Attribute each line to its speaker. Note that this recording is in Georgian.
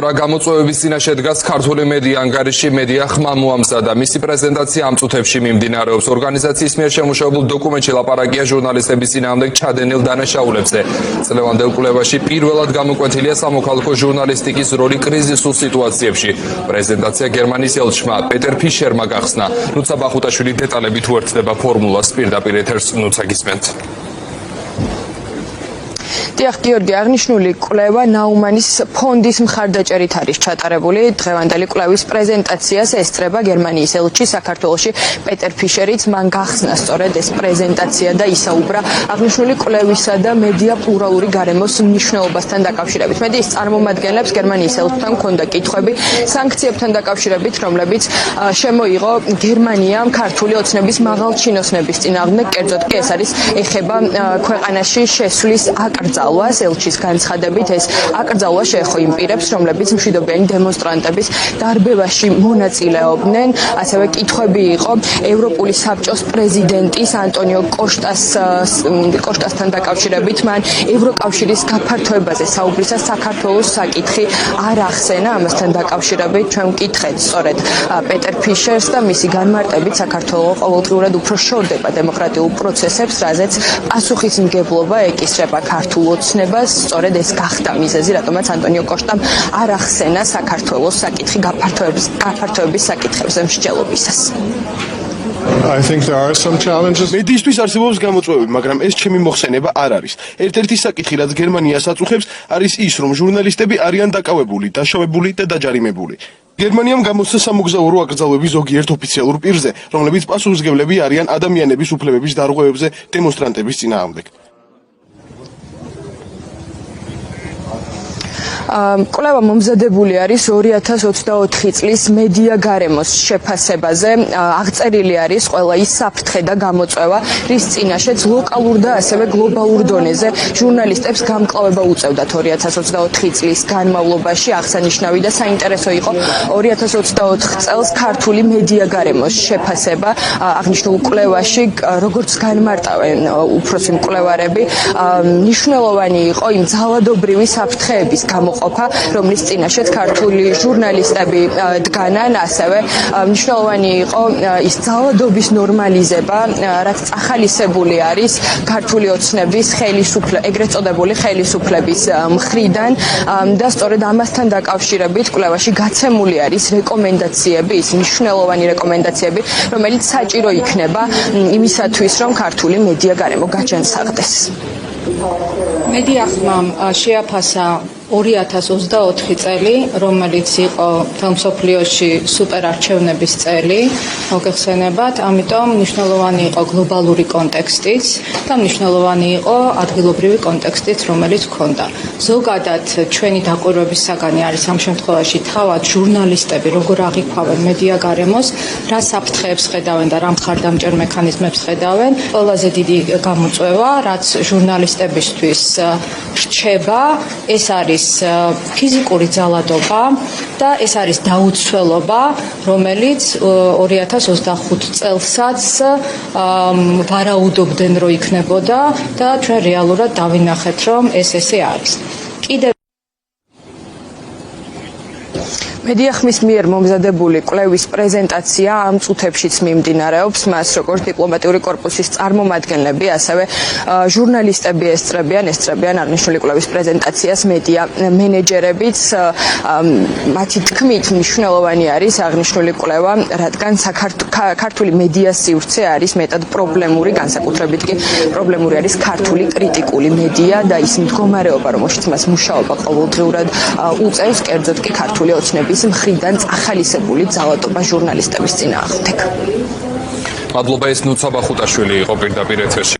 Speaker 1: რა გამოწვევების წინაშე დგას ქართული მედია ანგარიში მედია ხმა მოამზადა. მისი პრეზენტაცია ამ წუთებში მიმდინარეობს. ორგანიზაციის მიერ შემუშავებულ დოკუმენტში ლაპარაკია ჟურნალისტების წინააღმდეგ ჩადენილ დანაშაულებზე. წლევანდელ კვლევაში პირველად გამოკვეთილია სამოქალაქო ჟურნალისტიკის როლი კრიზისულ სიტუაციებში. პრეზენტაცია გერმანიის ელჩმა პეტერ ფიშერმა გახსნა. ნუცა ბახუტაშვილი დეტალებით უერთდება ფორმულას პირდაპირ ეთერს ნუცა გისმენთ.
Speaker 2: დიახ, გიორგი, აღნიშნული კვლევა ნაუმანის ფონდის მხარდაჭერით არის ჩატარებული. დღევანდელი კვლევის პრეზენტაციას ესწრება გერმანიის ელჩი საქართველოში პეტერ ფიშერიც. მან გახსნა სწორედ ეს პრეზენტაცია და ისაუბრა აღნიშნული კვლევისა და მედია პლურალური გარემოს მნიშვნელობასთან დაკავშირებით. მედიის წარმომადგენლებს გერმანიის ელჩთან ჰქონდა კითხვები სანქციებთან დაკავშირებით, რომლებიც შემოიღო გერმანიამ ქართული ოცნების მაღალჩინოსნების წინააღმდეგ. კერძოდ კი ეს არის ეხება ქვეყანაში შესვლის აკრძალვას. ელჩის განცხადებით ეს აკრძალვა შეეხო იმ პირებს, რომლებიც მშვიდობიანი დემონსტრანტების დარბევაში მონაწილეობდნენ. ასევე კითხვები იყო ევროპული საბჭოს პრეზიდენტის ანტონიო კოშტასთან დაკავშირებით. მან ევროკავშირის გაფართოებაზე საუბრისას საქართველოს საკითხი არ ახსენა. ამასთან დაკავშირებით ჩვენ ვკითხეთ სწორედ პეტერ ფიშერს და მისი განმარტებით საქართველოს ყოველდღიურად უფრო შორდება დემოკრატიულ პროცესებს, რაზეც პასუხისმგებლობა ეკისრება ქართულ ოცნებას. სწორედ ეს გახდა მიზეზი, რატომაც ანტონიო კოშტამ არ ახსენა საქართველოს საკითხი გაფართოების საკითხებზე მსჯელობისას.
Speaker 3: I think there are some challenges.
Speaker 4: მედიისთვის არსებობს გამოწვევები, მაგრამ ეს ჩემი მოხსენება არ არის. ერთ-ერთი საკითხი, რაც გერმანიას აწუხებს, არის ის, რომ ჟურნალისტები არიან დაკავებული, დაშავებული და დაჯარიმებული. გერმანიამ გამოსცა სამოგზაურო აკრძალვები ზოგიერთ ოფიციალურ პირზე, რომლებიც პასუხისმგებლები არიან ადამიანების უფლებების დარღვევებზე დემონსტრანტების წინააღმდეგ.
Speaker 2: კვლევა მომზადებული არის 2024 წლის მედია გარემოს შეფასებაზე. აღწერილი არის ყველა ის საფრთხე და გამოწვევა, რის წინაშეც ლოკალურ და ასევე გლობალურ დონეზე ჟურნალისტებს გამკლავება უწევდათ 2024 წლის განმავლობაში. აღსანიშნავი და საინტერესო იყო 2024 წელს ქართული მედია გარემოს შეფასება. აღნიშნულ კვლევაში, როგორც განმარტავენ უფროსი მკვლევარები, მნიშვნელოვანი იყო იმ ძალადობრივი საფრთხეების გამოყოფა, რომლის წინაშეც ქართული ჟურნალისტები დგანან. ასევე მნიშვნელოვანი იყო ის ძალადობის ნორმალიზება, რაც წახალისებული არის ქართული ოცნების ეგრეთ წოდებული ხელისუფლების მხრიდან და სწორედ ამასთან დაკავშირებით კვლევაში გაცემული არის რეკომენდაციები, ის მნიშვნელოვანი რეკომენდაციები, რომელიც საჭირო იქნება იმისათვის, რომ ქართული მედია გარემო გაჯანსაღდეს.
Speaker 5: მედია ხმამ შეაფასა 2024 წელი, რომელიც იყო მსოფლიოში სუპერარჩევნების წელი, მოგეხსენებათ, ამიტომ მნიშვნელოვანი იყო გლობალური კონტექსტიც და მნიშვნელოვანი იყო ადგილობრივი კონტექსტიც, რომელიც ჰქონდა. ზოგადად ჩვენი დაკვირვების საგანი არის ამ შემთხვევაში თავად ჟურნალისტები როგორ აღიქვავენ მედია გარემოს, რა საფრთხეებს ხედავენ და რა მხარდამჭერ მექანიზმებს ხედავენ. ყველაზე დიდი გამოწვევა, რაც ჟურნალისტებისთვის რჩება, ეს არის ფიზიკური ძალადობა და ეს არის დაუცველობა, რომელიც 2025 წელსაც ვარაუდობდნენ, რომ იქნებოდა და ჩვენ რეალურად დავინახეთ, რომ ესე არის.
Speaker 2: მედია ხმის მიერ მომზადებული კვლევის პრეზენტაცია ამ წუთებშიც მიმდინარეობს. მას როგორც დიპლომატიური კორპუსის წარმომადგენლები, ასევე ჟურნალისტები ესწრებიან აღნიშნული კვლევის პრეზენტაციას მედია მენეჯერებიც. მათი თქმით მნიშვნელოვანი არის აღნიშნული კვლევა, რადგან ქართული მედიას სივრცე არის მეტად პრობლემური, განსაკუთრებით კი პრობლემური არის ქართული კრიტიკული მედია და ის მდგომარეობა, რომელშიც მას მუშაობა ყოველდღიურად უწევს, კერძოდ კი ქართული ოცნების მხრიდან წახალისებული ძალადობა ჟურნალისტების წინააღმდეგ.
Speaker 1: მადლობა, ეს ნუცა ბახუტაშვილი იყო პირდაპირ ეთერში.